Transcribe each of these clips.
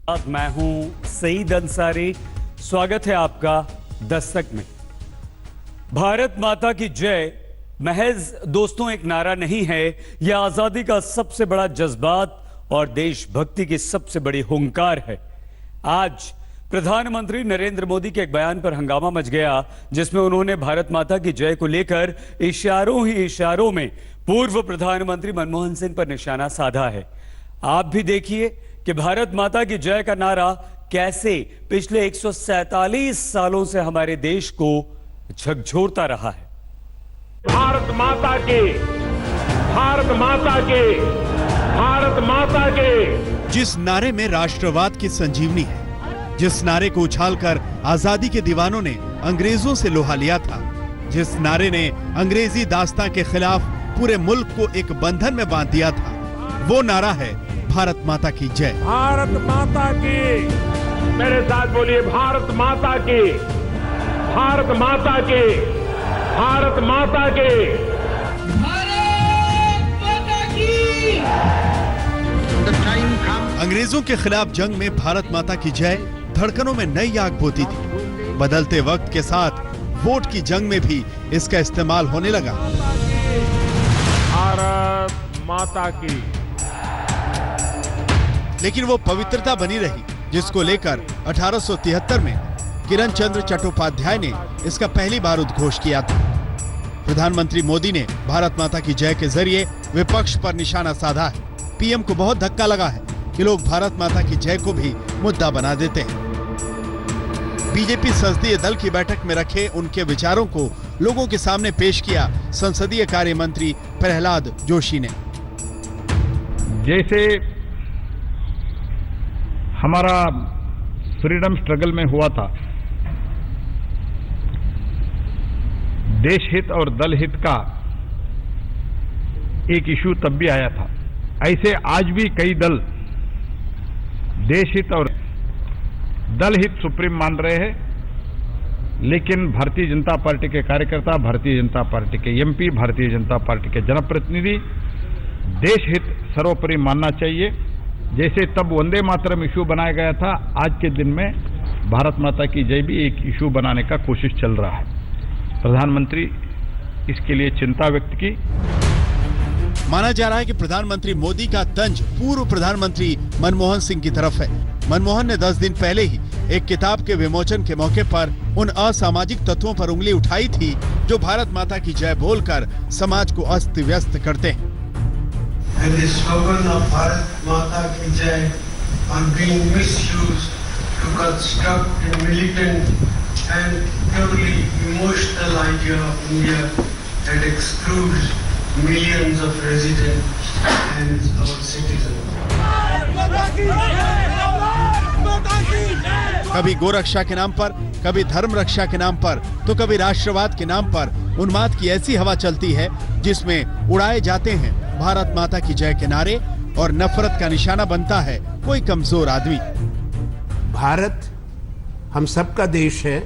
मैं हूं सईद अंसारी। स्वागत है आपका दस्तक में। भारत माता की जय महज दोस्तों एक नारा नहीं है, यह आजादी का सबसे बड़ा जज्बात और देशभक्ति की सबसे बड़ी हुंकार है। आज प्रधानमंत्री नरेंद्र मोदी के एक बयान पर हंगामा मच गया, जिसमें उन्होंने भारत माता की जय को लेकर इशारों ही इशारों में पूर्व प्रधानमंत्री मनमोहन सिंह पर निशाना साधा है। आप भी देखिए कि भारत माता की जय का नारा कैसे पिछले 147 सालों से हमारे देश को झकझोरता रहा है। भारत माता के, भारत माता के, भारत माता के। जिस नारे में राष्ट्रवाद की संजीवनी है, जिस नारे को उछालकर आजादी के दीवानों ने अंग्रेजों से लोहा लिया था, जिस नारे ने अंग्रेजी दास्तां के खिलाफ पूरे मुल्क को एक बंधन में बांध दिया था, वो नारा है भारत माता की जय। भारत माता की, मेरे साथ बोलिए, भारत माता की, भारत माता की, भारत माता की, भारत माता की। अंग्रेजों के खिलाफ जंग में भारत माता की जय धड़कनों में नई आग बोती थी। बदलते वक्त के साथ वोट की जंग में भी इसका इस्तेमाल होने लगा। भारत माता की। लेकिन वो पवित्रता बनी रही, जिसको लेकर 1873 में किरण चंद्र चट्टोपाध्याय ने इसका पहली बार उद्घोष किया था। प्रधानमंत्री मोदी ने भारत माता की जय के जरिए विपक्ष पर निशाना साधा है। पीएम को बहुत धक्का लगा है कि लोग भारत माता की जय को भी मुद्दा बना देते हैं। बीजेपी संसदीय दल की बैठक में रखे उनके विचारों को लोगों के सामने पेश किया संसदीय कार्य मंत्री प्रहलाद जोशी ने। जैसे हमारा फ्रीडम स्ट्रगल में हुआ था, देश हित और दल हित का एक इशू तब भी आया था, ऐसे आज भी कई दल देश हित और दल हित सुप्रीम मान रहे हैं, लेकिन भारतीय जनता पार्टी के कार्यकर्ता, भारतीय जनता पार्टी के एमपी, भारतीय जनता पार्टी के जनप्रतिनिधि देश हित सर्वोपरि मानना चाहिए। जैसे तब वंदे मातरम इशू बनाया गया था, आज के दिन में भारत माता की जय भी एक इशू बनाने का कोशिश चल रहा है। प्रधानमंत्री इसके लिए चिंता व्यक्त की। माना जा रहा है कि प्रधानमंत्री मोदी का तंज पूर्व प्रधानमंत्री मनमोहन सिंह की तरफ है। मनमोहन ने 10 दिन पहले ही एक किताब के विमोचन के मौके पर उन असामाजिक तत्वों पर उंगली उठाई थी जो भारत माता की जय बोलकर समाज को अस्त व्यस्त करते हैं। And the slogan of Bharat Mata Ki Jai are being misused to construct a militant and purely emotional idea of India that excludes millions of residents and our citizens. कभी गोरक्षा के नाम पर, कभी धर्म रक्षा के नाम पर, तो कभी राष्ट्रवाद के नाम पर उन्माद की ऐसी हवा चलती है जिसमें उड़ाए जाते हैं भारत माता की जय के नारे और नफरत का निशाना बनता है कोई कमजोर आदमी। भारत हम सबका देश है,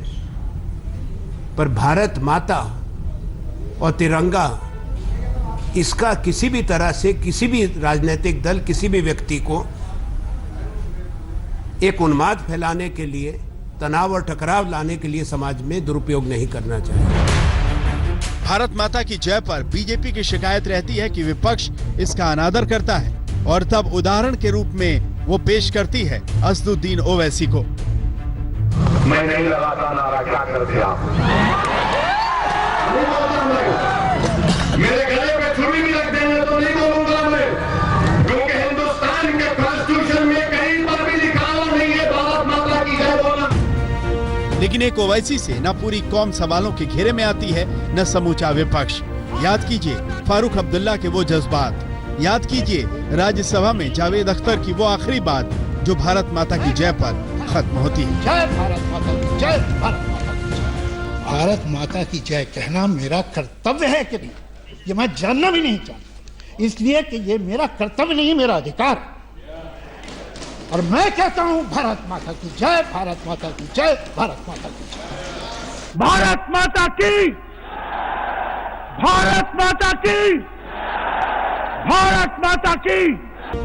पर भारत माता और तिरंगा, इसका किसी भी तरह से किसी भी राजनीतिक दल, किसी भी व्यक्ति को एक उन्माद फैलाने के लिए, तनाव और टकराव लाने के लिए समाज में दुरुपयोग नहीं करना चाहिए। भारत माता की जय पर बीजेपी की शिकायत रहती है कि विपक्ष इसका अनादर करता है, और तब उदाहरण के रूप में वो पेश करती है असदुद्दीन ओवैसी को। मैं नहीं लगाता नारा, क्या करते आप? मेरे गले पे छुरी भी रख देंगे तो नहीं बोलूंगा मैं, क्योंकि हिंदुस्तान के कॉन्स्टिट्यूशन में कहीं पर भी लिखा हुआ नहीं है भारत माता की जय बोलना। लेकिन एक ओवैसी से न पूरी कौम सवालों के घेरे में आती है, न समूचा विपक्ष। याद कीजिए फारूक अब्दुल्ला के वो जज्बात, याद कीजिए राज्यसभा में जावेद अख्तर की वो आखिरी बात जो भारत माता की जय पर खत्म होती है। जय भारत माता की जय, भारत माता की जय। भारत माता की जय कहना मेरा कर्तव्य है कि नहीं, ये मैं जानना भी नहीं चाहता, इसलिए कि ये मेरा कर्तव्य नहीं, मेरा अधिकार। और मैं कहता हूं भारत माता की जय, भारत माता की जय, भारत माता की जय। भारत माता की, भारत माता की, भारत माता की।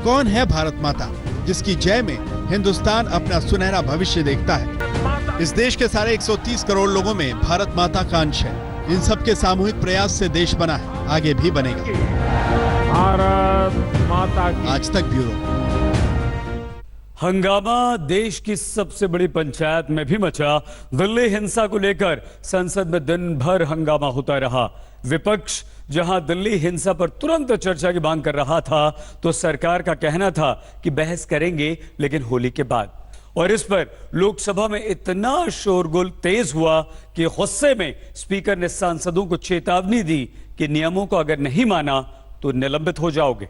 कौन है भारत माता जिसकी जय में हिंदुस्तान अपना सुनहरा भविष्य देखता है। इस देश के सारे 130 करोड़ लोगों में भारत माता का अंश है। इन सब के सामूहिक प्रयास से देश बना है, आगे भी बनेगा। भारत माता की आज तक ब्यूरो। हंगामा देश की सबसे बड़ी पंचायत में भी मचा। दिल्ली हिंसा को लेकर संसद में दिन भर हंगामा होता रहा। विपक्ष जहां दिल्ली हिंसा पर तुरंत चर्चा की मांग कर रहा था, तो सरकार का कहना था कि बहस करेंगे लेकिन होली के बाद। और इस पर लोकसभा में इतना शोरगुल तेज हुआ कि गुस्से में स्पीकर ने सांसदों को चेतावनी दी कि नियमों को अगर नहीं माना तो निलंबित हो जाओगे।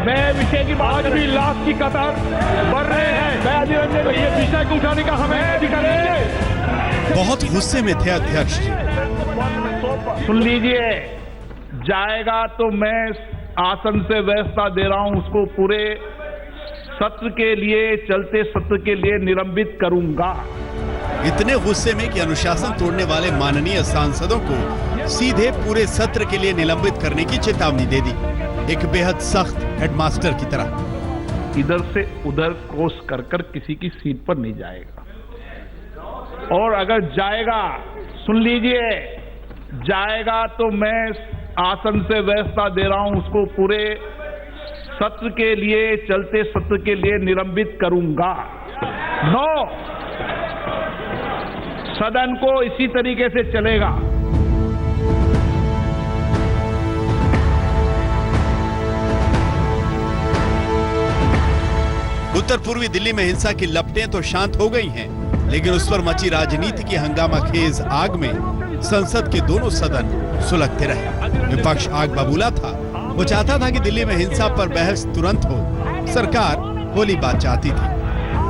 मैं विषय की बात भी लाश की कतार बढ़ रहे हैं। मैं अधिरंजन ये विषय को उठाने का हमें अधिकार है। बहुत गुस्से में थे अध्यक्ष जी। सुन लीजिए, जाएगा तो मैं आसन से व्यवस्था दे रहा हूं, उसको पूरे सत्र के लिए, चलते सत्र के लिए निलंबित करूंगा। इतने गुस्से में कि अनुशासन तोड़ने वाले माननीय सांसदों को सीधे पूरे सत्र के लिए निलंबित करने की चेतावनी दे दी, एक बेहद सख्त हेडमास्टर की तरह। इधर से उधर क्रॉस कर कर किसी की सीट पर नहीं जाएगा, और अगर जाएगा, सुन लीजिए, जाएगा तो मैं आसन से व्यवस्था दे रहा हूं, उसको पूरे सत्र के लिए, चलते सत्र के लिए निलंबित करूंगा। 9 सदन को इसी तरीके से चलेगा। उत्तर पूर्वी दिल्ली में हिंसा की लपटें तो शांत हो गई हैं, लेकिन उस पर मची राजनीति की हंगामा खेज आग में संसद के दोनों सदन सुलगते रहे। विपक्ष आग बबूला था। वो चाहता था कि दिल्ली में हिंसा पर बहस तुरंत हो। सरकार होली बात चाहती थी।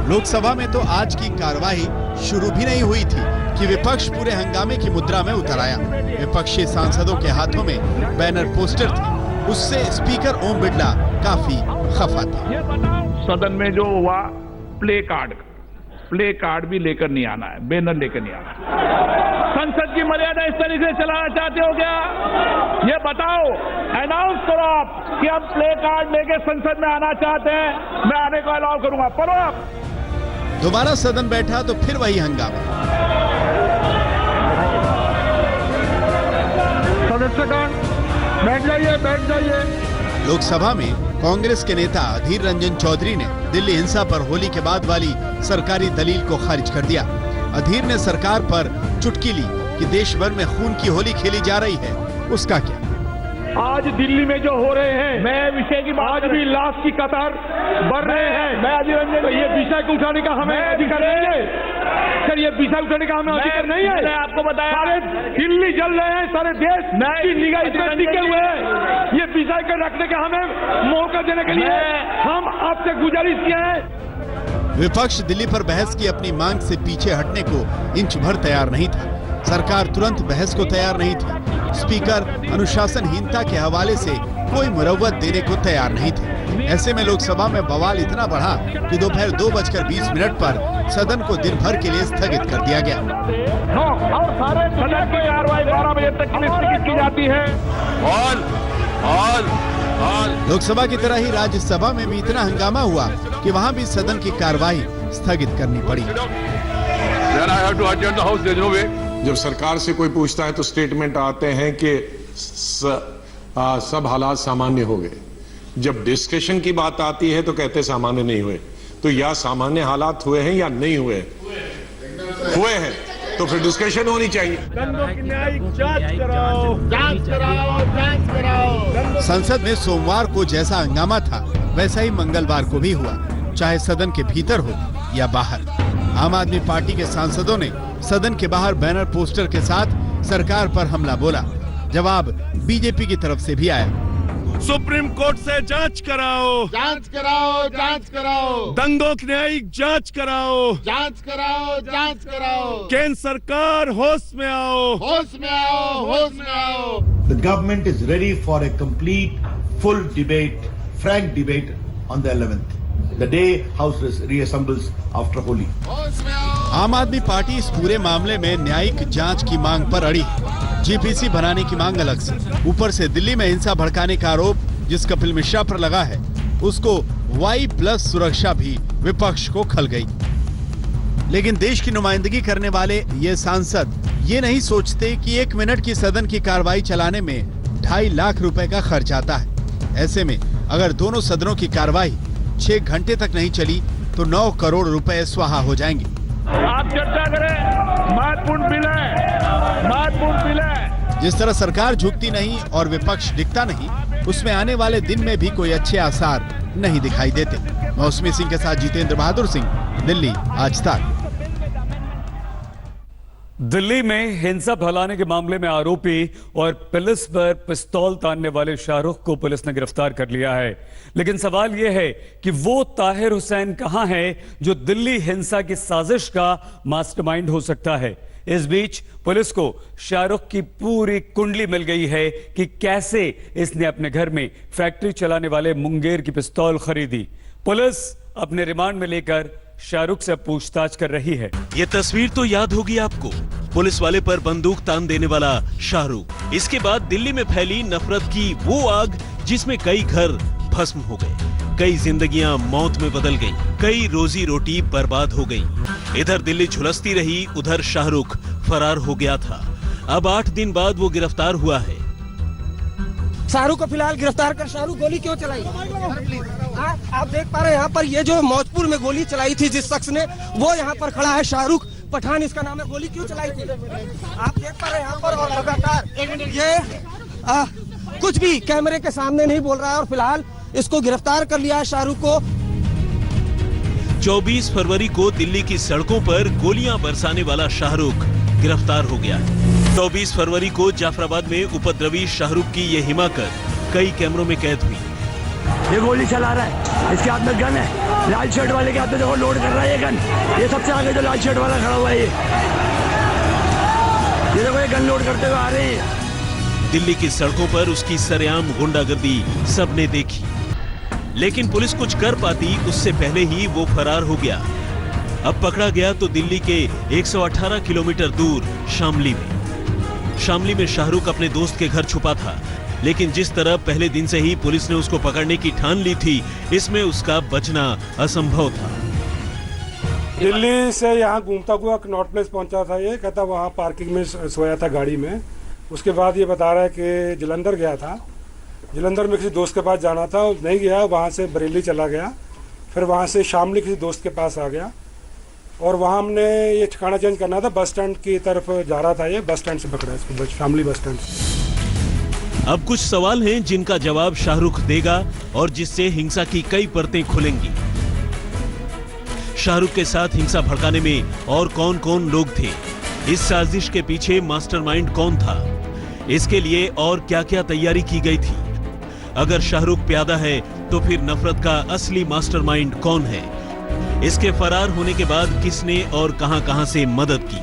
लोकसभा में तो आज की कार्यवाही शुरू भी नहीं हुई थी कि विपक्ष पूरे हंगामे की मुद्रा में उतर आया। विपक्षी सांसदों के हाथों में बैनर पोस्टर थे। उससे स्पीकर ओम बिरला काफी खफा थे। सदन में जो हुआ, प्ले कार्ड भी लेकर नहीं आना है, बैनर लेकर नहीं आना है। संसद की मर्यादा इस तरीके से चलाना चाहते हो क्या? ये बताओ, अनाउंस करो आप कि हम प्ले कार्ड लेके संसद में आना चाहते हैं, मैं आने को अलाउ करूंगा। करो आप। दोबारा सदन बैठा तो फिर वही हंगामा। सदस्यगण बैठ जाइए, बैठ जाइए। लोकसभा में कांग्रेस के नेता अधीर रंजन चौधरी ने दिल्ली हिंसा पर होली के बाद वाली सरकारी दलील को खारिज कर दिया। अधीर ने सरकार पर चुटकी ली कि देश भर में खून की होली खेली जा रही है, उसका क्या? आज दिल्ली में जो हो रहे हैं, मैं विषय की बात भी लाश की कतार बढ़ रहे हैं। मैं अधिरंजन ये विषय को उठाने का हमें अधिकार है। सर, ये विषय उठाने का हमें अधिकार नहीं है। मैं आपको बताया, सारे दिल्ली जल रहे हैं, सारे देश की निगाह इस पर टिके हुए हैं। ये विषय को रखने का हमें मौका देने के लिए हम आपसे गुजारिश किए हैं। विपक्ष दिल्ली पर बहस की अपनी मांग से पीछे हटने को इंच भर तैयार नहीं था। सरकार तुरंत बहस को तैयार नहीं थी। स्पीकर अनुशासनहीनता के हवाले से कोई मुरव्वत देने को तैयार नहीं थे। ऐसे में लोकसभा में बवाल इतना बढ़ा कि दोपहर 2:20 पर सदन को दिन भर के लिए स्थगित कर दिया गया। और सारे सदन की कार्रवाई 12 बजे तक के लिए स्थगित की जाती है। लोकसभा की तरह ही राज्यसभा में भी इतना हंगामा हुआ कि वहां भी सदन की कार्यवाही स्थगित करनी पड़ी। जब सरकार से कोई पूछता है तो स्टेटमेंट आते हैं कि सब हालात सामान्य हो गए। जब डिस्कशन की बात आती है तो कहते सामान्य नहीं हुए। तो या सामान्य हालात हुए हैं या नहीं हुए हैं, तो फिर डिस्कशन होनी चाहिए। संसद में सोमवार को जैसा हंगामा था वैसा ही मंगलवार को भी हुआ, चाहे सदन के भीतर हो या बाहर। आम आदमी पार्टी के सांसदों ने सदन के बाहर बैनर पोस्टर के साथ सरकार पर हमला बोला। जवाब बीजेपी की तरफ से भी आया। सुप्रीम कोर्ट से जांच कराओ, जांच कराओ, जांच कराओ, दंगों की न्यायिक जांच कराओ, जांच कराओ, जांच कराओ, केंद्र सरकार होश में आओ, होश में आओ, होश में आओ। The government is ready for a complete, full debate, frank debate on the 11th, the day House reassembles after Holi. आम आदमी पार्टी इस पूरे मामले में न्यायिक जांच की मांग पर अड़ी। जीपीसी बनाने की मांग अलग से, ऊपर से दिल्ली में हिंसा भड़काने का आरोप जिस कपिल मिश्रा पर लगा है उसको Y+ सुरक्षा भी विपक्ष को खल गई। लेकिन देश की नुमाइंदगी करने वाले ये सांसद ये नहीं सोचते कि 1 मिनट की सदन की कार्रवाई चलाने में 2.5 लाख रुपए का खर्च आता है। ऐसे में अगर दोनों सदनों की कार्रवाई 6 घंटे तक नहीं चली तो 9 करोड़ रुपए स्वाहा हो जाएंगे। आप चर्चा करें, महत्वपूर्ण बिल है। जिस तरह सरकार झुकती नहीं और विपक्ष दिखता नहीं, उसमें आने वाले दिन में भी कोई अच्छे आसार नहीं दिखाई देते। मौसमी सिंह के साथ जितेंद्र बहादुर सिंह, दिल्ली आज तक। दिल्ली में हिंसा फैलाने के मामले में आरोपी और पुलिस पर पिस्तौल तानने वाले शाहरुख को पुलिस ने गिरफ्तार कर लिया है। लेकिन सवाल यह है कि वो ताहिर हुसैन कहां है जो दिल्ली हिंसा की साजिश का मास्टरमाइंड हो सकता है। इस बीच पुलिस को शाहरुख की पूरी कुंडली मिल गई है कि कैसे इसने अपने घर में फैक्ट्री चलाने वाले मुंगेर की पिस्तौल खरीदी। पुलिस अपने रिमांड में लेकर शाहरुख से पूछताछ कर रही है। ये तस्वीर तो याद होगी आपको, पुलिस वाले पर बंदूक तान देने वाला शाहरुख। इसके बाद दिल्ली में फैली नफरत की वो आग जिसमें कई घर भस्म हो गए, कई जिंदगियां मौत में बदल गईं, कई रोजी रोटी बर्बाद हो गईं। इधर दिल्ली झुलसती रही, उधर शाहरुख फरार हो गया था। अब 8 दिन बाद वो गिरफ्तार हुआ है। शाहरुख को फिलहाल गिरफ्तार कर। शाहरुख गोली क्यों चलाई? आप देख पा रहे हैं यहाँ पर ये जो मौजपुर में गोली चलाई थी जिस शख्स ने, वो यहाँ पर खड़ा है। शाहरुख पठान इसका नाम है। गोली क्यों चलाई थी आप देख पा रहे हैं यहाँ पर। और लगातार ये कुछ भी कैमरे के सामने नहीं बोल रहा है और फिलहाल इसको गिरफ्तार कर लिया है शाहरुख को। 24 फरवरी को दिल्ली की सड़कों पर गोलियां बरसाने वाला शाहरुख गिरफ्तार हो गया है। 24 फरवरी को जाफराबाद में उपद्रवी शाहरुख की ये हिमाकत कई कैमरों में कैद हुई। ये गोली चला रहा है, इसके हाथ में गन है, लाल शर्ट वाले के हाथ में देखो लोड कर रहा है ये गन। ये सबसे आगे जो लाल शर्ट वाला खड़ा हुआ है ये देखो ये गन लोड करते हुए आ रहे हैं। दिल्ली की सड़कों पर उसकी सरेआम गुंडागर्दी सबने देखी, लेकिन पुलिस कुछ कर पाती उससे पहले ही वो फरार हो गया। अब पकड़ा गया तो दिल्ली के 118 किलोमीटर दूर शामली में शाहरुख अपने दोस्त के घर छुपा था। लेकिन जिस तरह पहले दिन से ही पुलिस ने उसको पकड़ने की ठान ली थी, इसमें उसका बचना असंभव था। दिल्ली से यहाँ घूमता हुआ नॉर्थ प्लेस पहुंचा था। ये कहता वहाँ पार्किंग में सोया था गाड़ी में। उसके बाद ये बता रहा है कि जलंधर गया था, जलंधर में किसी दोस्त के पास जाना था, नहीं गया, वहाँ से बरेली चला गया, फिर वहाँ से शामली किसी दोस्त के पास आ गया और वहाँ हमने ये ठिकाना चेंज करना था, बस स्टैंड की तरफ जा रहा था। ये बस स्टैंड से पकड़ा इसको, शामली बस स्टैंड से। अब कुछ सवाल हैं जिनका जवाब शाहरुख देगा और जिससे हिंसा की कई परतें खुलेंगी। शाहरुख के साथ हिंसा भड़काने में और कौन कौन लोग थे? इस साजिश के पीछे मास्टरमाइंड कौन था? इसके लिए और क्या क्या तैयारी की गई थी? अगर शाहरुख प्यादा है तो फिर नफरत का असली मास्टरमाइंड कौन है? इसके फरार होने के बाद किसने और कहां-कहां से मदद की?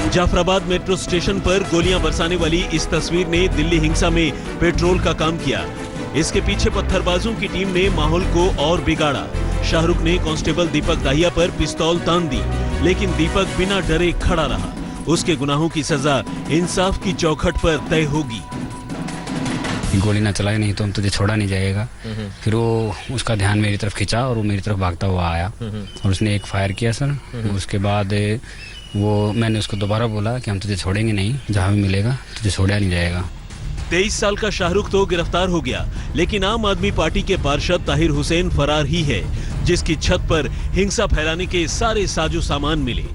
जाफराबाद मेट्रो स्टेशन पर गोलियां बरसाने वाली इस तस्वीर ने दिल्ली हिंसा में पेट्रोल का काम किया। इसके पीछे पत्थरबाजों की टीम ने माहौल को और बिगाड़ा। शाहरुख ने कांस्टेबल दीपक दाहिया पर पिस्तौल तान दी, लेकिन दीपक बिना डरे खड़ा रहा। उसके गुनाहों की सजा इंसाफ की चौखट पर तय होगी। गोली ना चलाई नहीं तो हम तुझे छोड़ा नहीं जाएगा। फिर वो उसका ध्यान मेरी तरफ खिंचा और वो मेरी तरफ भागता हुआ आया और उसने एक फायर किया सर। उसके बाद वो मैंने उसको दोबारा बोला कि हम तुझे छोड़ेंगे नहीं, जहां भी मिलेगा तुझे छोड़ा नहीं जाएगा। 23 साल का शाहरुख तो गिरफ्तार हो गया, लेकिन आम आदमी पार्टी के पार्षद ताहिर हुसैन फरार ही है, जिसकी छत पर हिंसा फैलाने के सारे साजो सामान मिले।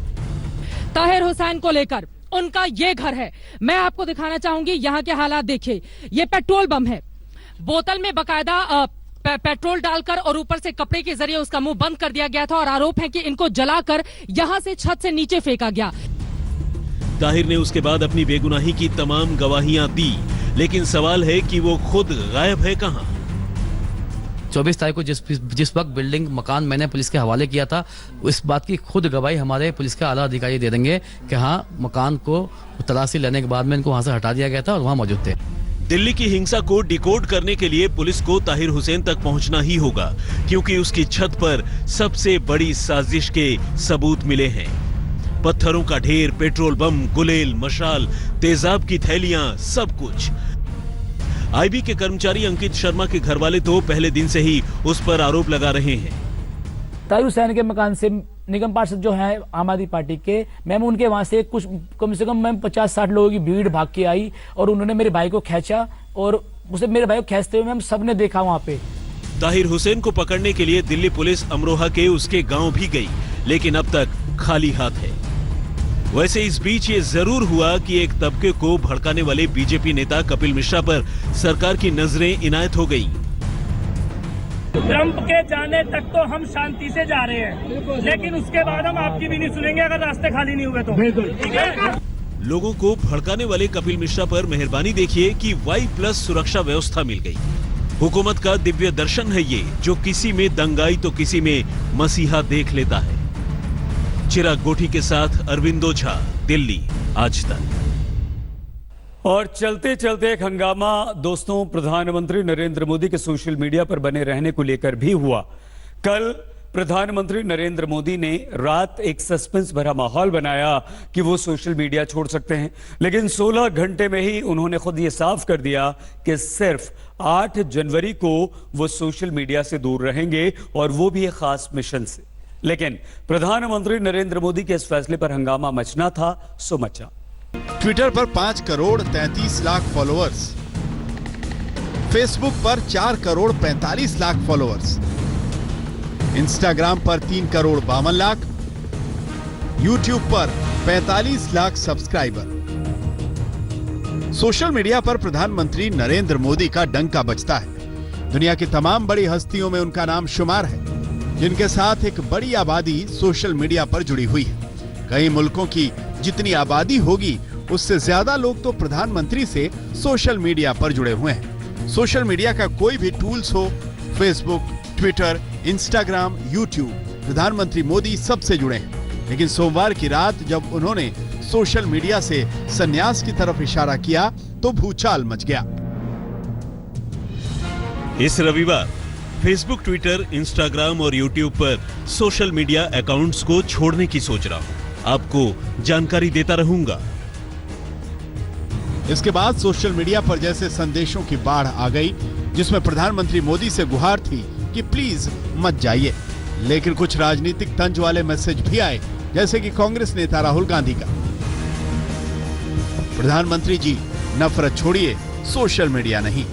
ताहिर हुसैन को लेकर उनका ये घर है। मैं आपको दिखाना चाहूंगी यहाँ के हालात देखिए। ये पेट्रोल बम है, बोतल में बकायदा पेट्रोल डालकर और ऊपर से कपड़े के जरिए उसका मुंह बंद कर दिया गया था और आरोप है कि इनको जलाकर यहाँ से छत से नीचे फेंका गया। ताहिर ने उसके बाद अपनी बेगुनाही की तमाम गवाहियां दी, लेकिन सवाल है कि वो खुद गायब है कहां? 24 तारीख को जिस वक्त बिल्डिंग मकान मैंने पुलिस के हवाले किया था, इस बात की खुद गवाही हमारे पुलिस के आला अधिकारी दे देंगे कि हाँ, मकान को तलाशी लेने के बाद में इनको वहां से हटा दिया गया था और वहां मौजूद थे। दिल्ली की हिंसा को डिकोड करने के लिए पुलिस को ताहिर हुसैन तक पहुंचना ही होगा, क्योंकि उसकी छत पर सबसे बड़ी साजिश के सबूत मिले हैं। पत्थरों का ढेर, पेट्रोल बम, गुलेल, मशाल, तेजाब की थैलियां, सब कुछ। आईबी के कर्मचारी अंकित शर्मा के घरवाले तो पहले दिन से ही उस पर आरोप लगा रहे हैं। तायू सैन के मकान से निगम पार्षद जो है आम आदमी पार्टी के, मैम उनके वहां से कुछ कम से कम मैम 50-60 लोगों की भीड़ भाग के आई और उन्होंने मेरे भाई को खींचा और उसे मेरे भाई को खींचते हुए मैम सबने देखा वहां पे। ताहिर हुसैन को पकड़ने के लिए दिल्ली पुलिस अमरोहा के उसके गांव भी गई, लेकिन अब तक खाली हाथ है। वैसे इस बीच ये जरूर हुआ कि एक तबके को भड़काने वाले बीजेपी नेता कपिल मिश्रा पर सरकार की नजरें इनायत हो गई। ट्रंप के जाने तक तो हम शांति से जा रहे हैं, लेकिन उसके बाद हम आपकी भी नहीं सुनेंगे अगर रास्ते खाली नहीं हुए तो। ठीक है? लोगों को भड़काने वाले कपिल मिश्रा पर मेहरबानी देखिए कि Y+ सुरक्षा व्यवस्था मिल गई। हुकूमत का दिव्य दर्शन है ये, जो किसी में दंगाई तो किसी में मसीहा देख लेता है। चिराग गोठी के साथ अरविंदो झा, दिल्ली, आज तक। और चलते चलते एक हंगामा दोस्तों प्रधानमंत्री नरेंद्र मोदी के सोशल मीडिया पर बने रहने को लेकर भी हुआ। कल प्रधानमंत्री नरेंद्र मोदी ने रात एक सस्पेंस भरा माहौल बनाया कि वो सोशल मीडिया छोड़ सकते हैं, लेकिन 16 घंटे में ही उन्होंने खुद ये साफ कर दिया कि सिर्फ 8 जनवरी को वो सोशल मीडिया से दूर रहेंगे और वो भी एक खास मिशन से। लेकिन प्रधानमंत्री नरेंद्र मोदी के इस फैसले पर हंगामा मचना था सो मचा। ट्विटर पर 5 करोड़ 33 लाख फॉलोअर्स, फेसबुक पर 4 करोड़ 45 लाख फॉलोअर्स, इंस्टाग्राम पर 3 करोड़ 52 लाख, यूट्यूब पर 45 लाख सब्सक्राइबर। सोशल मीडिया पर प्रधानमंत्री नरेंद्र मोदी का डंका बजता है। दुनिया की तमाम बड़ी हस्तियों में उनका नाम शुमार है, जिनके साथ एक बड़ी आबादी सोशल मीडिया पर जुड़ी हुई है। कई मुल्कों की जितनी आबादी होगी उससे ज्यादा लोग तो प्रधानमंत्री से सोशल मीडिया पर जुड़े हुए हैं। सोशल मीडिया का कोई भी टूल्स हो, फेसबुक, ट्विटर, इंस्टाग्राम, यूट्यूब, प्रधानमंत्री मोदी सबसे जुड़े हैं। लेकिन सोमवार की रात जब उन्होंने सोशल मीडिया से संन्यास की तरफ इशारा किया तो भूचाल मच गया। इस रविवार फेसबुक, ट्विटर, इंस्टाग्राम और यूट्यूब पर सोशल मीडिया अकाउंट्स को छोड़ने की सोच रहा हूं। आपको जानकारी देता रहूंगा। इसके बाद सोशल मीडिया पर जैसे संदेशों की बाढ़ आ गई, जिसमें प्रधानमंत्री मोदी से गुहार थी कि प्लीज मत जाइए। लेकिन कुछ राजनीतिक तंज वाले मैसेज भी आए, जैसे कि कांग्रेस नेता राहुल गांधी का, प्रधानमंत्री जी नफरत छोड़िए, सोशल मीडिया नहीं।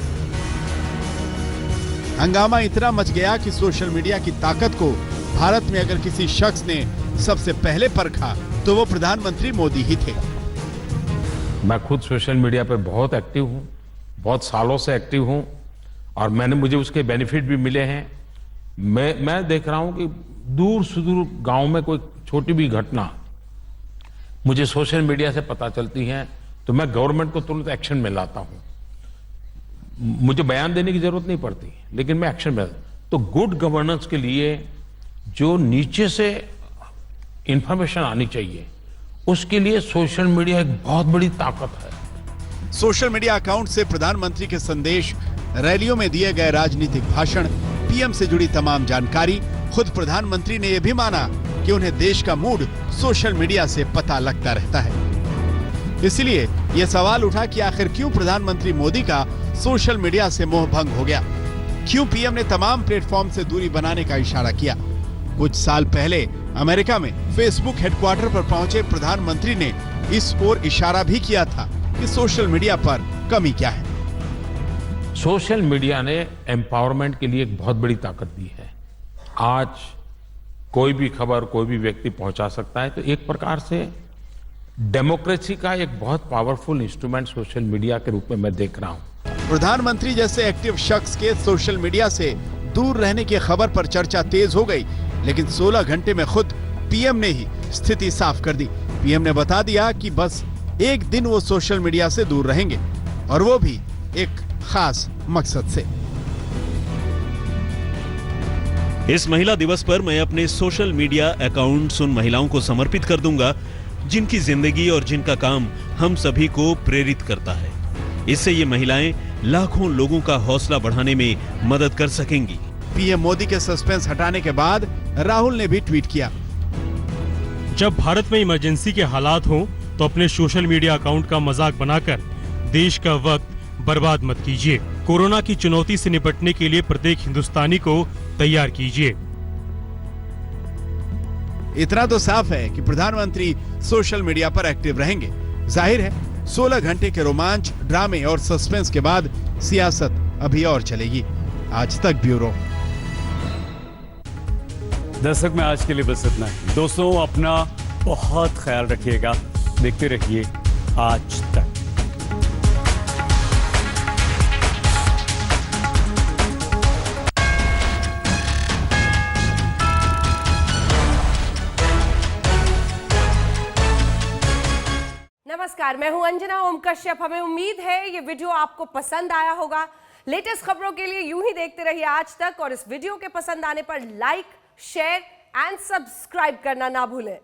हंगामा इतना मच गया कि सोशल मीडिया की ताकत को भारत में अगर किसी शख्स ने सबसे पहले परखा तो वो प्रधानमंत्री मोदी ही थे। मैं खुद सोशल मीडिया पर बहुत एक्टिव हूं, बहुत सालों से एक्टिव हूं और मुझे उसके बेनिफिट भी मिले हैं। मैं देख रहा हूं कि दूर सुदूर गांव में कोई छोटी भी घटना मुझे सोशल मीडिया से पता चलती है तो मैं गवर्नमेंट को तुरंत एक्शन में लाता हूं। मुझे बयान देने की जरूरत नहीं पड़ती, लेकिन मैं एक्शन में। तो गुड गवर्नेंस के लिए जो नीचे से इंफॉर्मेशन आनी चाहिए, उसके लिए सोशल मीडिया एक बहुत बड़ी ताकत है। सोशल मीडिया अकाउंट से प्रधानमंत्री के संदेश, रैलियों में दिए गए राजनीतिक भाषण, पीएम से जुड़ी तमाम जानकारी, खुद प्रधानमंत्री ने यह भी माना कि उन्हें देश का मूड सोशल मीडिया से पता लगता रहता है। इसलिए यह सवाल उठा कि आखिर क्यों प्रधानमंत्री मोदी का सोशल मीडिया से मोह भंग हो गया, क्यों पीएम ने तमाम प्लेटफॉर्म से दूरी बनाने का इशारा किया। कुछ साल पहले अमेरिका में फेसबुक हेडक्वार्टर पर पहुंचे प्रधानमंत्री ने इस ओर इशारा भी किया था कि सोशल मीडिया पर कमी क्या है। सोशल मीडिया ने एम्पावरमेंट के लिए एक बहुत बड़ी ताकत दी है। आज कोई भी खबर कोई भी व्यक्ति पहुंचा सकता है, तो एक प्रकार से डेमोक्रेसी का एक बहुत पावरफुल इंस्ट्रूमेंट सोशल मीडिया के रूप में मैं देख रहा हूं। प्रधानमंत्री जैसे एक्टिव शख्स के सोशल मीडिया से दूर रहने की खबर पर चर्चा तेज हो गई, लेकिन 16 घंटे में खुद पीएम ने ही स्थिति साफ कर दी। पीएम ने बता दिया कि बस एक दिन वो सोशल मीडिया से दूर रहेंगे, और वो भी एक खास मकसद से। इस महिला दिवस पर मैं अपने सोशल मीडिया अकाउंट्स उन महिलाओं को समर्पित कर दूंगा जिनकी जिंदगी और जिनका काम हम सभी को प्रेरित करता है। इससे ये महिलाएं लाखों लोगों का हौसला बढ़ाने में मदद कर सकेंगी। पीएम मोदी के सस्पेंस हटाने के बाद राहुल ने भी ट्वीट किया, जब भारत में इमरजेंसी के हालात हों तो अपने सोशल मीडिया अकाउंट का मजाक बनाकर देश का वक्त बर्बाद मत कीजिए। कोरोना की चुनौती से निपटने के लिए प्रत्येक हिंदुस्तानी को तैयार कीजिए। इतना तो साफ है कि प्रधानमंत्री सोशल मीडिया पर एक्टिव रहेंगे। जाहिर है 16 घंटे के रोमांच, ड्रामे और सस्पेंस के बाद सियासत अभी और चलेगी। आज तक ब्यूरो। दर्शक में आज के लिए बस इतना ही। दोस्तों, अपना बहुत ख्याल रखिएगा। देखते रहिए आज तक। नमस्कार, मैं हूं अंजना ओम कश्यप। हमें उम्मीद है ये वीडियो आपको पसंद आया होगा। लेटेस्ट खबरों के लिए यूं ही देखते रहिए आज तक, और इस वीडियो के पसंद आने पर लाइक, शेयर एंड सब्सक्राइब करना ना भूलें।